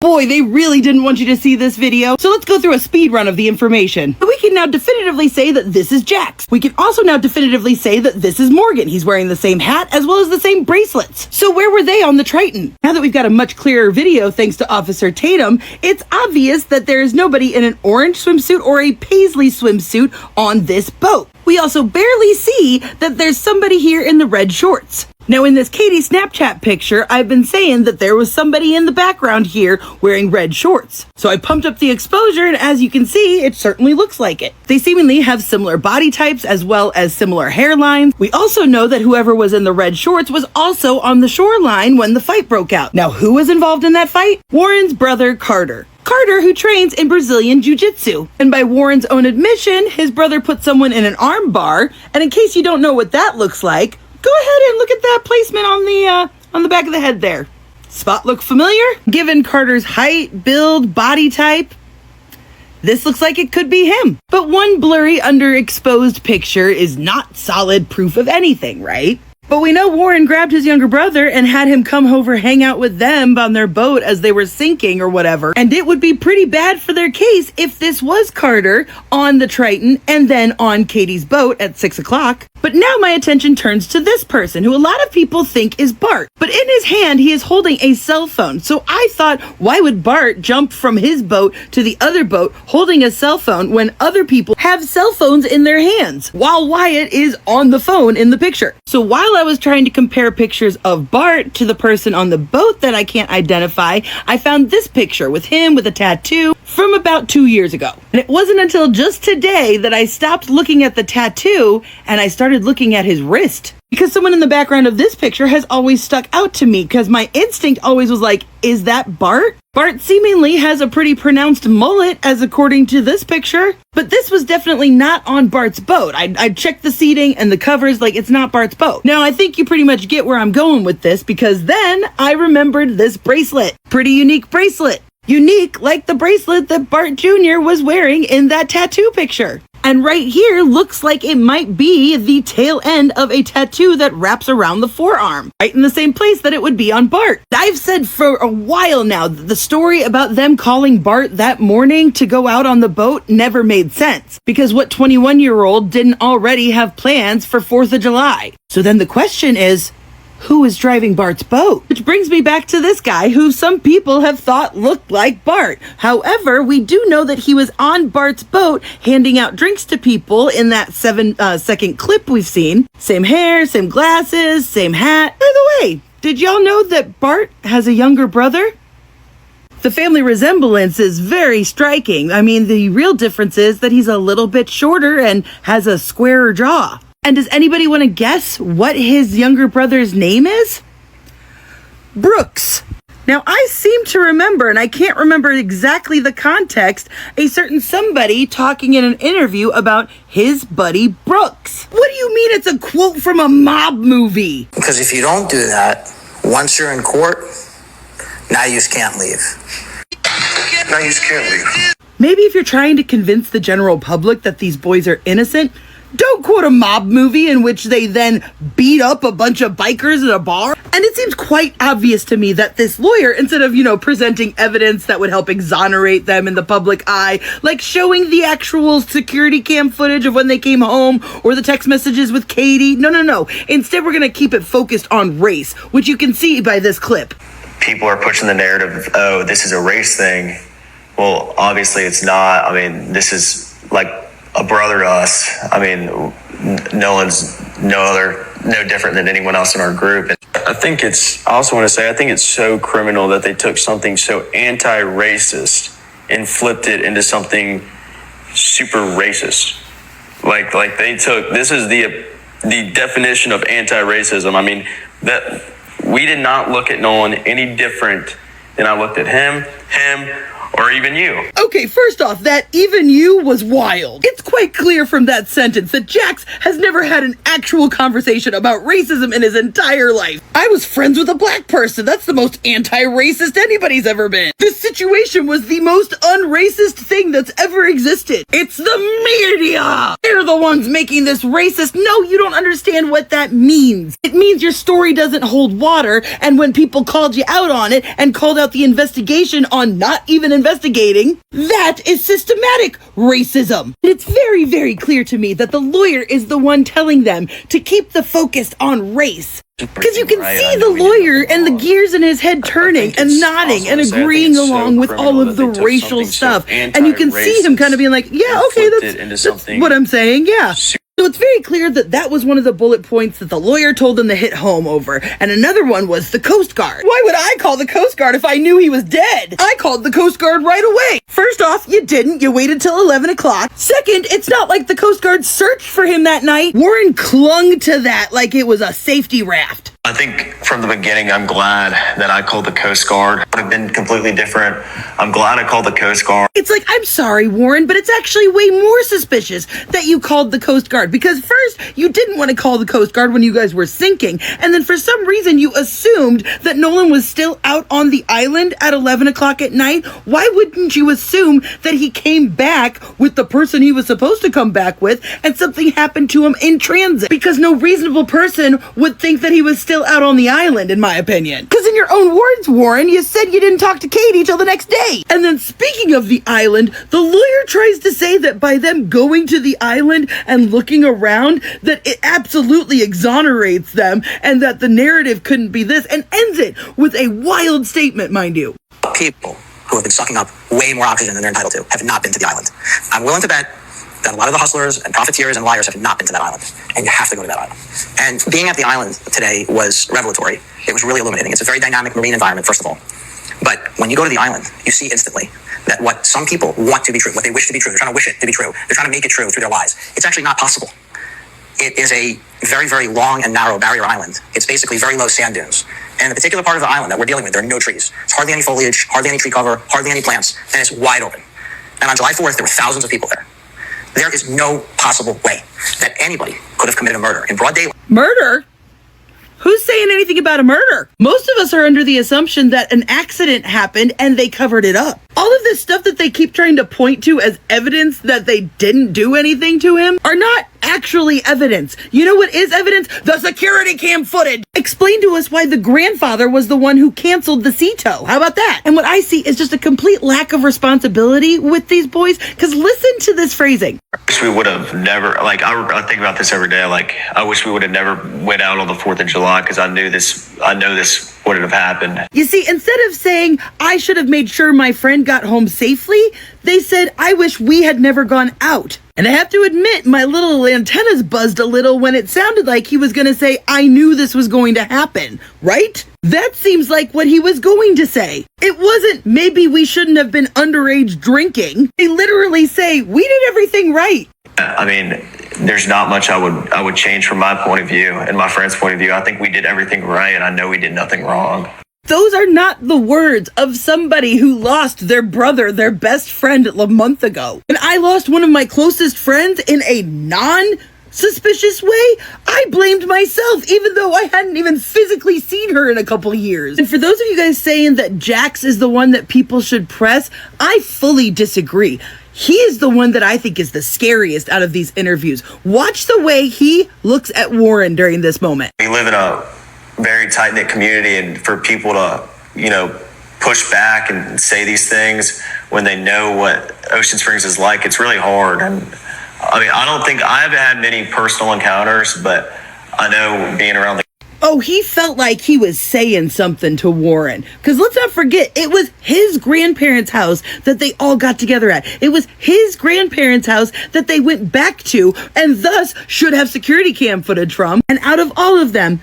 Boy, they really didn't want you to see this video, so let's go through a speed run of the information. We can now definitively say that this is Jax. We can also now definitively say that this is Morgan. He's wearing the same hat as well as the same bracelets. So where were they on the Triton? Now that we've got a much clearer video thanks to Officer Tatum, it's obvious that there is nobody in an orange swimsuit or a paisley swimsuit on this boat. We also barely see that there's somebody here in the red shorts. Now in this Katie Snapchat picture, I've been saying that there was somebody in the background here wearing red shorts. So I pumped up the exposure, and as you can see, it certainly looks like it. They seemingly have similar body types as well as similar hairlines. We also know that whoever was in the red shorts was also on the shoreline when the fight broke out. Now who was involved in that fight? Warren's brother, Carter. Carter, who trains in Brazilian Jiu-Jitsu. And by Warren's own admission, his brother put someone in an arm bar. And in case you don't know what that looks like, go ahead and look at that placement on the back of the head there. Spot look familiar? Given Carter's height, build, body type, this looks like it could be him. But one blurry, underexposed picture is not solid proof of anything, right? But we know Warren grabbed his younger brother and had him come over hang out with them on their boat as they were sinking or whatever. And it would be pretty bad for their case if this was Carter on the Triton and then on Katie's boat at 6 o'clock. But now my attention turns to this person who a lot of people think is Bart. But in his hand, he is holding a cell phone. So I thought, why would Bart jump from his boat to the other boat holding a cell phone when other people have cell phones in their hands while Wyatt is on the phone in the picture? So while I was trying to compare pictures of Bart to the person on the boat that I can't identify, I found this picture with him with a tattoo from about 2 years ago. And it wasn't until just today that I stopped looking at the tattoo and I started looking at his wrist. Because someone in the background of this picture has always stuck out to me because my instinct always was like, is that Bart? Bart seemingly has a pretty pronounced mullet as according to this picture, but this was definitely not on Bart's boat. I checked the seating and the covers, like it's not Bart's boat. Now I think you pretty much get where I'm going with this because then I remembered this bracelet. Pretty unique bracelet. Unique like the bracelet that Bart Jr. was wearing in that tattoo picture. And right here looks like it might be the tail end of a tattoo that wraps around the forearm, right in the same place that it would be on Bart. I've said for a while now that the story about them calling Bart that morning to go out on the boat never made sense, because what 21-year-old didn't already have plans for 4th of July? So then the question is, who is driving Bart's boat? Which brings me back to this guy who some people have thought looked like Bart. However, we do know that he was on Bart's boat handing out drinks to people in that 7-second clip we've seen. Same hair, same glasses, same hat. By the way, did y'all know that Bart has a younger brother? The family resemblance is very striking. I mean, the real difference is that he's a little bit shorter and has a squarer jaw. And does anybody want to guess what his younger brother's name is? Brooks. Now, I seem to remember, and I can't remember exactly the context, a certain somebody talking in an interview about his buddy Brooks. What do you mean it's a quote from a mob movie? Because if you don't do that, once you're in court, now you just can't leave. Now you just can't leave. Maybe if you're trying to convince the general public that these boys are innocent, don't quote a mob movie in which they then beat up a bunch of bikers at a bar. And it seems quite obvious to me that this lawyer, instead of, presenting evidence that would help exonerate them in the public eye, like showing the actual security cam footage of when they came home or the text messages with Katie. No. Instead, we're going to keep it focused on race, which you can see by this clip. People are pushing the narrative of, oh, this is a race thing. Well, obviously it's not. I mean, this is like a brother to us. I mean, Nolan's no different than anyone else in our group. I think it's so criminal that they took something so anti-racist and flipped it into something super racist. Like this is the definition of anti-racism. I mean, that we did not look at Nolan any different than I looked at him, or even you. Okay, first off, that even you was wild. It's quite clear from that sentence that Jax has never had an actual conversation about racism in his entire life. I was friends with a black person. That's the most anti-racist anybody's ever been. This situation was the most unracist thing that's ever existed. It's the media. They're the ones making this racist. No, you don't understand what that means. It means your story doesn't hold water, and when people called you out on it and called out the investigation on not even investigating, that is systematic racism. It's very, very clear to me that the lawyer is the one telling them to keep the focus on race. Because you can see the lawyer and the gears in his head turning and nodding and agreeing along with all of the racial stuff. And you can see him kind of being like, yeah, okay, that's what I'm saying, yeah. So it's very clear that that was one of the bullet points that the lawyer told them to hit home over. And another one was the Coast Guard. Why would I call the Coast Guard if I knew he was dead? I called the Coast Guard right away. First off, you didn't. You waited till 11 o'clock. Second, it's not like the Coast Guard searched for him that night. Warren clung to that like it was a safety raft. I think from the beginning, I'm glad that I called the Coast Guard. It would have been completely different. I'm glad I called the Coast Guard. It's like, I'm sorry, Warren, but it's actually way more suspicious that you called the Coast Guard, because first, you didn't want to call the Coast Guard when you guys were sinking, and then for some reason, you assumed that Nolan was still out on the island at 11 o'clock at night. Why wouldn't you assume that he came back with the person he was supposed to come back with, and something happened to him in transit? Because no reasonable person would think that he was still out on the island, in my opinion. Because in your own words, Warren, you said you didn't talk to Katie till the next day. And then speaking of the island, the lawyer tries to say that by them going to the island and looking around, that it absolutely exonerates them and that the narrative couldn't be this, and ends it with a wild statement, mind you. People who have been sucking up way more oxygen than they're entitled to have not been to the island. I'm willing to bet that a lot of the hustlers and profiteers and liars have not been to that island, and you have to go to that island. And being at the island today was revelatory. It was really illuminating. It's a very dynamic marine environment, first of all. But when you go to the island, you see instantly that what some people want to be true, what they wish to be true, they're trying to wish it to be true, they're trying to make it true through their lies. It's actually not possible. It is a very, very long and narrow barrier island. It's basically very low sand dunes. And the particular part of the island that we're dealing with, there are no trees. There's hardly any foliage, hardly any tree cover, hardly any plants, and it's wide open. And on July 4th, there were thousands of people there. There is no possible way that anybody could have committed a murder in broad daylight. Murder? Who's saying anything about a murder? Most of us are under the assumption that an accident happened and they covered it up. All of this stuff that they keep trying to point to as evidence that they didn't do anything to him are not actually evidence. You know what is evidence? The security cam footage. Explain to us why the grandfather was the one who canceled the CETO. How about that? And what I see is just a complete lack of responsibility with these boys, because listen to this phrasing. I wish we would have never, like, I think about this every day. Like, I wish we would have never went out on the 4th of July, because I know this wouldn't have happened. You see, instead of saying, I should have made sure my friend got home safely, they said, I wish we had never gone out. And I have to admit, my little antennas buzzed a little when it sounded like he was going to say, I knew this was going to happen, right? That seems like what he was going to say. It wasn't, maybe we shouldn't have been underage drinking. They literally say, we did everything right. I mean, there's not much I would change from my point of view and my friend's point of view. I think we did everything right, and I know we did nothing wrong. Those are not the words of somebody who lost their brother, their best friend, a month ago. And I lost one of my closest friends in a non-suspicious way. I blamed myself, even though I hadn't even physically seen her in a couple years. And for those of you guys saying that Jax is the one that people should press, I fully disagree. He is the one that I think is the scariest out of these interviews. Watch the way he looks at Warren during this moment. We live in a very tight-knit community, and for people to, push back and say these things when they know what Ocean Springs is like, it's really hard. And I mean, I don't think I haven't had many personal encounters, but I know being around the Oh, he felt like he was saying something to Warren. Because let's not forget, it was his grandparents' house that they all got together at. It was his grandparents' house that they went back to, and thus should have security cam footage from. And out of all of them,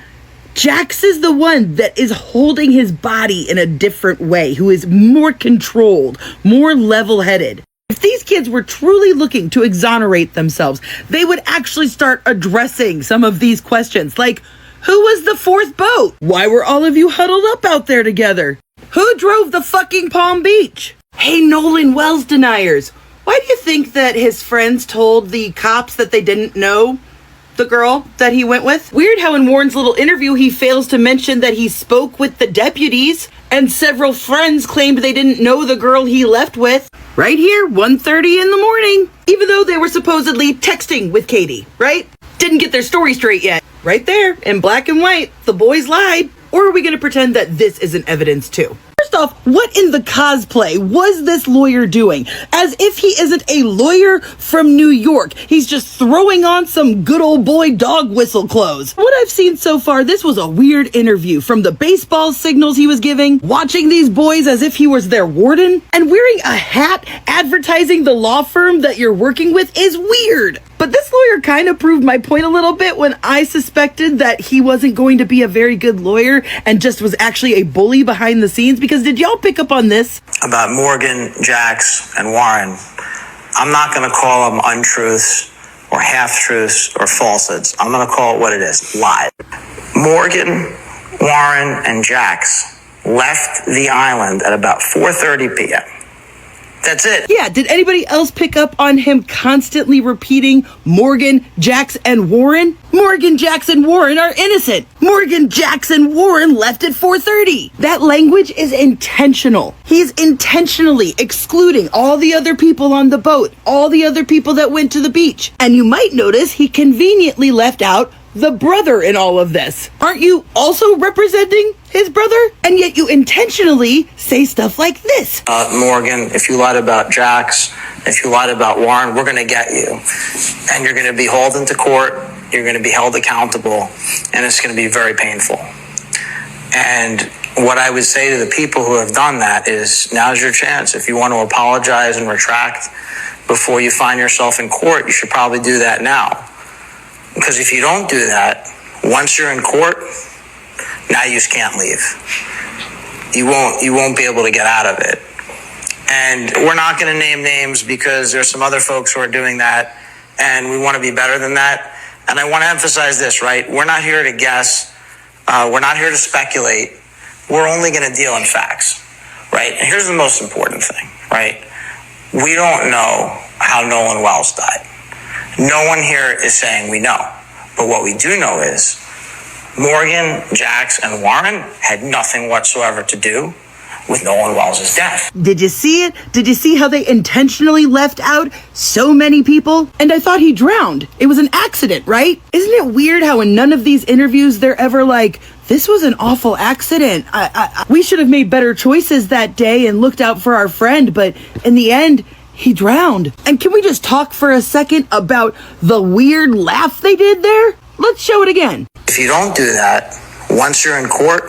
Jax is the one that is holding his body in a different way, who is more controlled, more level-headed. If these kids were truly looking to exonerate themselves, they would actually start addressing some of these questions, like, who was the fourth boat? Why were all of you huddled up out there together? Who drove the fucking Palm Beach? Hey, Nolan Wells deniers. Why do you think that his friends told the cops that they didn't know the girl that he went with? Weird how in Warren's little interview he fails to mention that he spoke with the deputies and several friends claimed they didn't know the girl he left with. Right here, 1:30 in the morning. Even though they were supposedly texting with Katie, right? Didn't get their story straight yet. Right there, in black and white, the boys lied. Or are we going to pretend that this isn't evidence too? First off, what in the cosplay was this lawyer doing? As if he isn't a lawyer from New York. He's just throwing on some good old boy dog whistle clothes. What I've seen so far, this was a weird interview. From the baseball signals he was giving, watching these boys as if he was their warden, and wearing a hat advertising the law firm that you're working with is weird. But this lawyer kind of proved my point a little bit when I suspected that he wasn't going to be a very good lawyer and just was actually a bully behind the scenes. Because did y'all pick up on this? About Morgan, Jax, and Warren, I'm not going to call them untruths or half-truths or falsehoods. I'm going to call it what it is, lies. Morgan, Warren, and Jax left the island at about 4:30 p.m. That's it. Yeah, did anybody else pick up on him constantly repeating Morgan, Jax, and Warren? Morgan, Jax, and Warren are innocent. Morgan, Jax, and Warren left at 4:30. That language is intentional. He's intentionally excluding all the other people on the boat, all the other people that went to the beach. And you might notice he conveniently left out the brother in all of this. Aren't you also representing his brother? And yet you intentionally say stuff like this. Morgan, if you lied about Jax, if you lied about Warren, we're going to get you. And you're going to be hauled into court. You're going to be held accountable. And it's going to be very painful. And what I would say to the people who have done that is, now's your chance. If you want to apologize and retract before you find yourself in court, you should probably do that now. Because if you don't do that, once you're in court, now you just can't leave. You won't be able to get out of it. And we're not going to name names because there's some other folks who are doing that, and we want to be better than that. And I want to emphasize this, right? We're not here to guess. We're not here to speculate. We're only going to deal in facts, right? And here's the most important thing, right? We don't know how Nolan Wells died. No one here is saying we know. But what we do know is Morgan, Jax, and Warren had nothing whatsoever to do with Nolan Wells' death. Did you see it? Did you see how they intentionally left out so many people? And I thought he drowned. It was an accident, right? Isn't it weird how in none of these interviews they're ever like, this was an awful accident. We should have made better choices that day and looked out for our friend, but in the end, he drowned. And can we just talk for a second about the weird laugh they did there? Let's show it again. If you don't do that, once you're in court,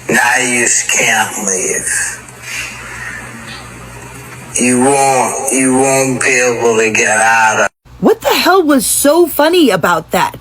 now you just can't leave. You won't be able to get out of. What the hell was so funny about that?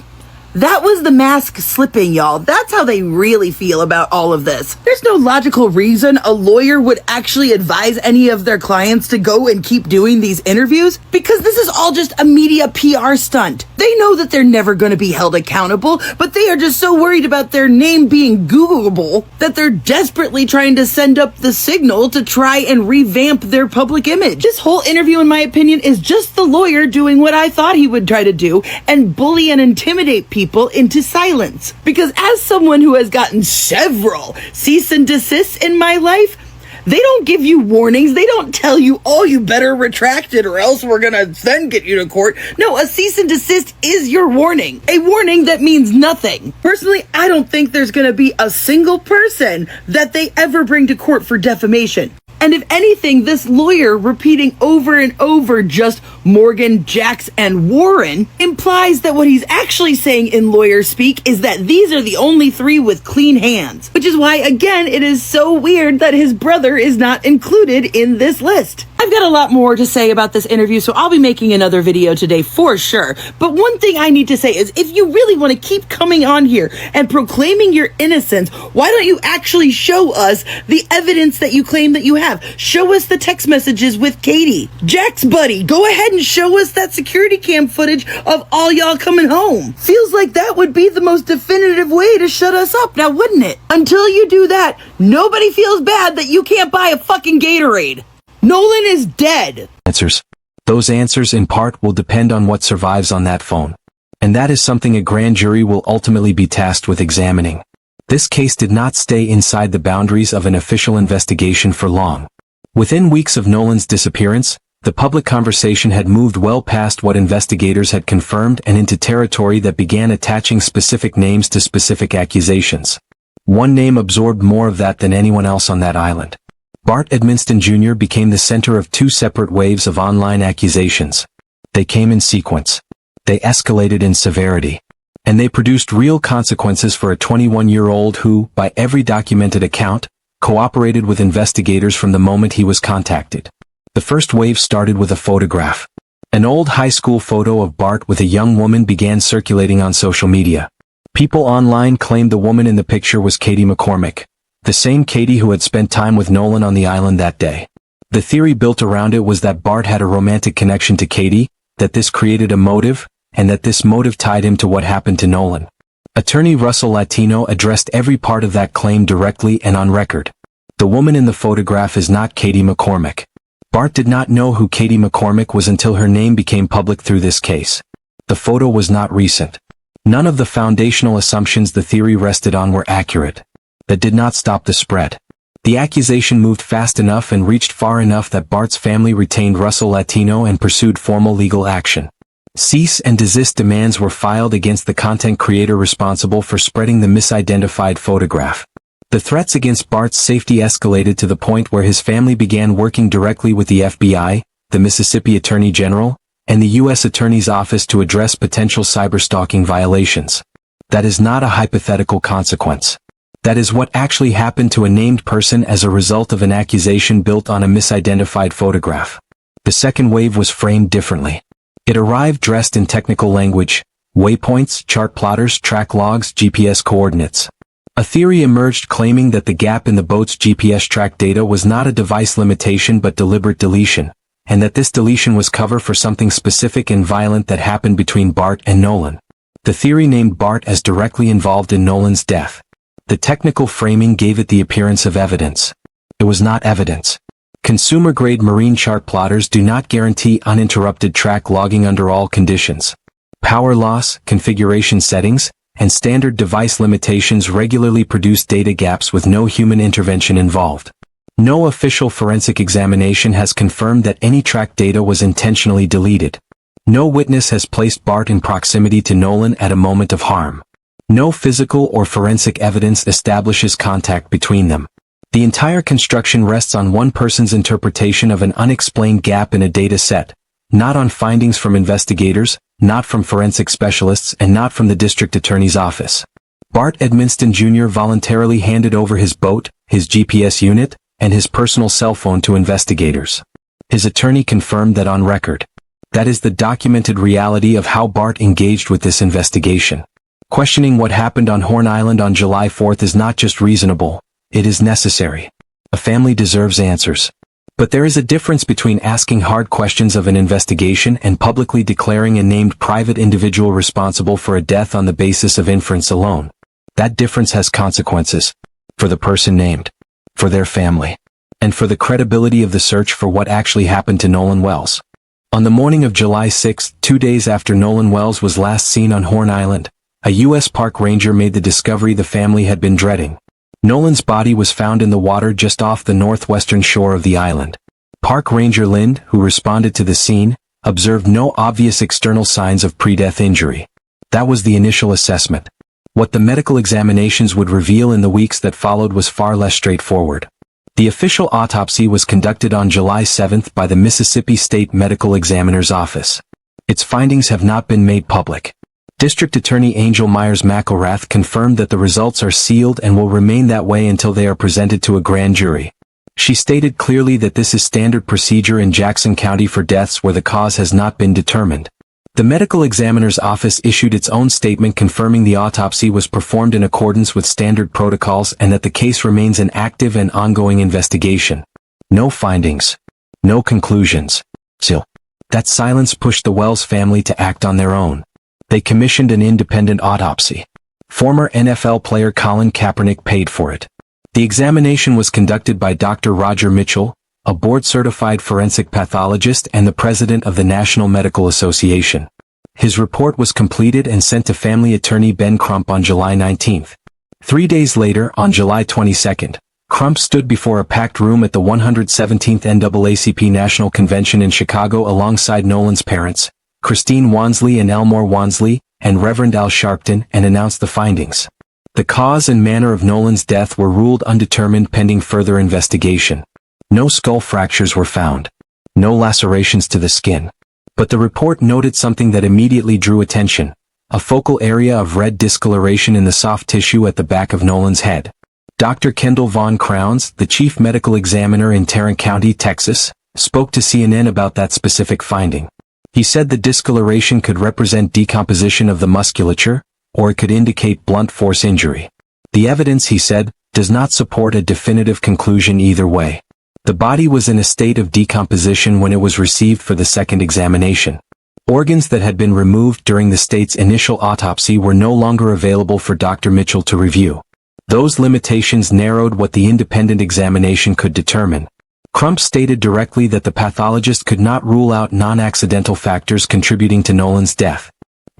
That was the mask slipping, y'all. That's how they really feel about all of this. There's no logical reason a lawyer would actually advise any of their clients to go and keep doing these interviews, because this is all just a media PR stunt. They know that they're never going to be held accountable, but they are just so worried about their name being Googleable that they're desperately trying to send up the signal to try and revamp their public image. This whole interview, in my opinion, is just the lawyer doing what I thought he would try to do and bully and intimidate people into silence. Because as someone who has gotten several cease and desists in my life, they don't give you warnings. They don't tell you, oh, you better retract it or else we're gonna then get you to court. No, a cease and desist is your warning. A warning that means nothing. Personally, I don't think there's gonna be a single person that they ever bring to court for defamation. And if anything, this lawyer repeating over and over just Morgan, Jax, and Warren implies that what he's actually saying in lawyer speak is that these are the only three with clean hands. Which is why, again, it is so weird that his brother is not included in this list. I've got a lot more to say about this interview, so I'll be making another video today for sure. But one thing I need to say is, if you really want to keep coming on here and proclaiming your innocence, why don't you actually show us the evidence that you claim that you have? Show us the text messages with Katie. Jack's buddy, go ahead and show us that security cam footage of all y'all coming home. Feels like that would be the most definitive way to shut us up now, wouldn't it? Until you do that, nobody feels bad that you can't buy a fucking Gatorade. Nolan is dead. Answers. Those answers in part will depend on what survives on that phone. And that is something a grand jury will ultimately be tasked with examining. This case did not stay inside the boundaries of an official investigation for long. Within weeks of Nolan's disappearance, the public conversation had moved well past what investigators had confirmed and into territory that began attaching specific names to specific accusations. One name absorbed more of that than anyone else on that island. Bart Edmonston Jr. became the center of two separate waves of online accusations. They came in sequence. They escalated in severity. And they produced real consequences for a 21-year-old who, by every documented account, cooperated with investigators from the moment he was contacted. The first wave started with a photograph. An old high school photo of Bart with a young woman began circulating on social media. People online claimed the woman in the picture was Katie McCormick, the same Katie who had spent time with Nolan on the island that day. The theory built around it was that Bart had a romantic connection to Katie, that this created a motive, and that this motive tied him to what happened to Nolan. Attorney Russell Latino addressed every part of that claim directly and on record. The woman in the photograph is not Katie McCormick. Bart did not know who Katie McCormick was until her name became public through this case. The photo was not recent. None of the foundational assumptions the theory rested on were accurate. That did not stop the spread. The accusation moved fast enough and reached far enough that Bart's family retained Russell Latino and pursued formal legal action. Cease and desist demands were filed against the content creator responsible for spreading the misidentified photograph. The threats against Bart's safety escalated to the point where his family began working directly with the FBI, the Mississippi Attorney General, and the U.S. Attorney's Office to address potential cyberstalking violations. That is not a hypothetical consequence. That is what actually happened to a named person as a result of an accusation built on a misidentified photograph. The second wave was framed differently. It arrived dressed in technical language: waypoints, chart plotters, track logs, GPS coordinates. A theory emerged claiming that the gap in the boat's GPS track data was not a device limitation but deliberate deletion, and that this deletion was cover for something specific and violent that happened between Bart and Nolan. The theory named Bart as directly involved in Nolan's death. The technical framing gave it the appearance of evidence. It was not evidence. Consumer-grade marine chart plotters do not guarantee uninterrupted track logging under all conditions. Power loss, configuration settings, and standard device limitations regularly produce data gaps with no human intervention involved. No official forensic examination has confirmed that any track data was intentionally deleted. No witness has placed Bart in proximity to Nolan at a moment of harm. No physical or forensic evidence establishes contact between them. The entire construction rests on one person's interpretation of an unexplained gap in a data set, not on findings from investigators, not from forensic specialists, and not from the district attorney's office. Bart Edmonston Jr. voluntarily handed over his boat, his GPS unit, and his personal cell phone to investigators. His attorney confirmed that on record. That is the documented reality of how Bart engaged with this investigation. Questioning what happened on Horn Island on July 4th is not just reasonable, it is necessary. A family deserves answers. But there is a difference between asking hard questions of an investigation and publicly declaring a named private individual responsible for a death on the basis of inference alone. That difference has consequences. For the person named. For their family. And for the credibility of the search for what actually happened to Nolan Wells. On the morning of July 6th, 2 days after Nolan Wells was last seen on Horn Island, a U.S. park ranger made the discovery the family had been dreading. Nolan's body was found in the water just off the northwestern shore of the island. Park Ranger Lind, who responded to the scene, observed no obvious external signs of pre-death injury. That was the initial assessment. What the medical examinations would reveal in the weeks that followed was far less straightforward. The official autopsy was conducted on July 7th by the Mississippi State Medical Examiner's Office. Its findings have not been made public. District Attorney Angel Myers McElrath confirmed that the results are sealed and will remain that way until they are presented to a grand jury. She stated clearly that this is standard procedure in Jackson County for deaths where the cause has not been determined. The medical examiner's office issued its own statement confirming the autopsy was performed in accordance with standard protocols and that the case remains an active and ongoing investigation. No findings. No conclusions. Still, that silence pushed the Wells family to act on their own. They commissioned an independent autopsy. Former NFL player Colin Kaepernick paid for it. The examination was conducted by Dr. Roger Mitchell, a board-certified forensic pathologist and the president of the National Medical Association. His report was completed and sent to family attorney Ben Crump on July 19. 3 days later, on July 22, Crump stood before a packed room at the 117th NAACP National Convention in Chicago alongside Nolan's parents, Christine Wansley and Elmore Wansley, and Reverend Al Sharpton, and announced the findings. The cause and manner of Nolan's death were ruled undetermined pending further investigation. No skull fractures were found. No lacerations to the skin. But the report noted something that immediately drew attention: a focal area of red discoloration in the soft tissue at the back of Nolan's head. Dr. Kendall Von Crowns, the chief medical examiner in Tarrant County, Texas, spoke to CNN about that specific finding. He said the discoloration could represent decomposition of the musculature, or it could indicate blunt force injury. The evidence, he said, does not support a definitive conclusion either way. The body was in a state of decomposition when it was received for the second examination. Organs that had been removed during the state's initial autopsy were no longer available for Dr. Mitchell to review. Those limitations narrowed what the independent examination could determine. Crump stated directly that the pathologist could not rule out non-accidental factors contributing to Nolan's death.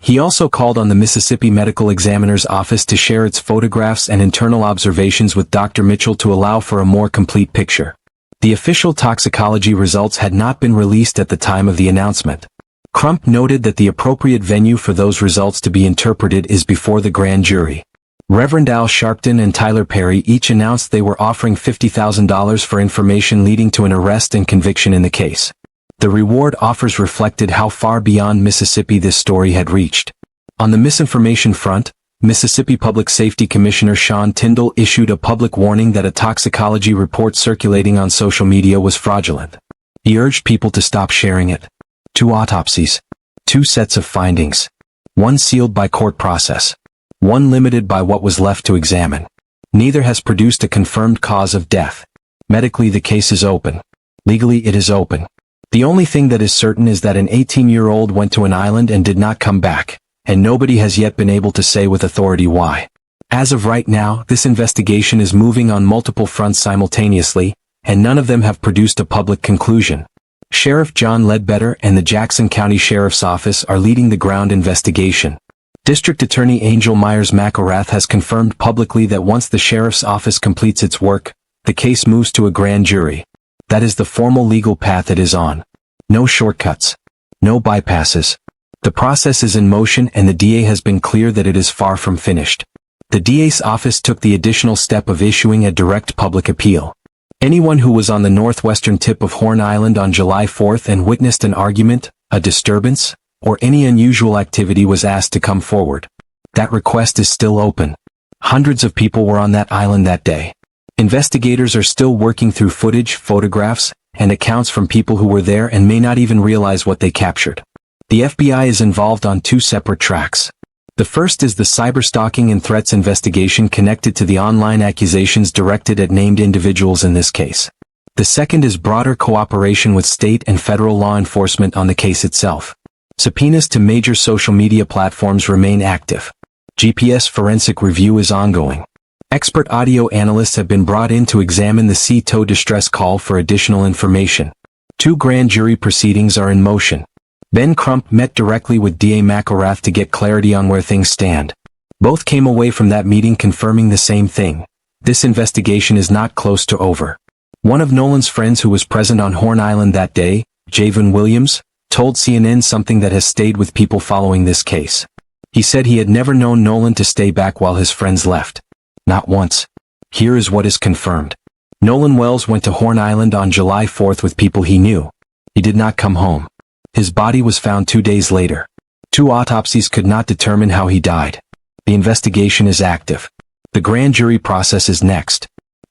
He also called on the Mississippi Medical Examiner's Office to share its photographs and internal observations with Dr. Mitchell to allow for a more complete picture. The official toxicology results had not been released at the time of the announcement. Crump noted that the appropriate venue for those results to be interpreted is before the grand jury. Reverend Al Sharpton and Tyler Perry each announced they were offering $50,000 for information leading to an arrest and conviction in the case. The reward offers reflected how far beyond Mississippi this story had reached. On the misinformation front, Mississippi Public Safety Commissioner Sean Tyndall issued a public warning that a toxicology report circulating on social media was fraudulent. He urged people to stop sharing it. 2 autopsies. 2 sets of findings. 1 sealed by court process. 1 limited by what was left to examine. Neither has produced a confirmed cause of death. Medically, the case is open. Legally, it is open. The only thing that is certain is that an 18-year-old went to an island and did not come back, and nobody has yet been able to say with authority why. As of right now, this investigation is moving on multiple fronts simultaneously, and none of them have produced a public conclusion. Sheriff John Ledbetter and the Jackson County Sheriff's Office are leading the ground investigation. District Attorney Angel Myers McElrath has confirmed publicly that once the Sheriff's Office completes its work, the case moves to a grand jury. That is the formal legal path it is on. No shortcuts. No bypasses. The process is in motion and the DA has been clear that it is far from finished. The DA's office took the additional step of issuing a direct public appeal. Anyone who was on the northwestern tip of Horn Island on July 4th and witnessed an argument, a disturbance, or any unusual activity was asked to come forward. That request is still open. Hundreds of people were on that island that day. Investigators are still working through footage, photographs, and accounts from people who were there and may not even realize what they captured. The FBI is involved on 2 separate tracks. The first is the cyberstalking and threats investigation connected to the online accusations directed at named individuals in this case. The second is broader cooperation with state and federal law enforcement on the case itself. Subpoenas to major social media platforms remain active. GPS forensic review is ongoing. Expert audio analysts have been brought in to examine the C-tow distress call for additional information. 2 grand jury proceedings are in motion. Ben Crump met directly with DA McElrath to get clarity on where things stand. Both came away from that meeting confirming the same thing. This investigation is not close to over. One of Nolan's friends who was present on Horn Island that day, Javon Williams, told CNN something that has stayed with people following this case. He said he had never known Nolan to stay back while his friends left. Not once. Here is what is confirmed. Nolan Wells went to Horn Island on July 4th with people he knew. He did not come home. His body was found 2 days later. 2 autopsies could not determine how he died. The investigation is active. The grand jury process is next.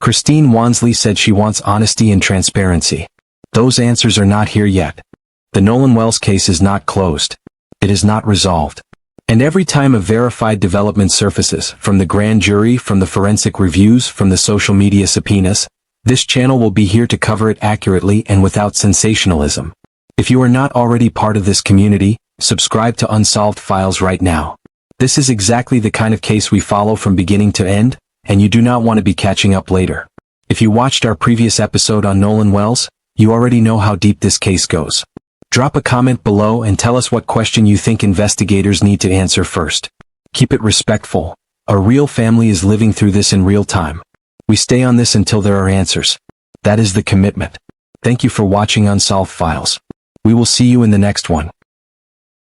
Christine Wansley said she wants honesty and transparency. Those answers are not here yet. The Nolan Wells case is not closed. It is not resolved. And every time a verified development surfaces, from the grand jury, from the forensic reviews, from the social media subpoenas, this channel will be here to cover it accurately and without sensationalism. If you are not already part of this community, subscribe to Unsolved Files right now. This is exactly the kind of case we follow from beginning to end, and you do not want to be catching up later. If you watched our previous episode on Nolan Wells, you already know how deep this case goes. Drop a comment below and tell us what question you think investigators need to answer first. Keep it respectful. A real family is living through this in real time. We stay on this until there are answers. That is the commitment. Thank you for watching Unsolved Files. We will see you in the next one.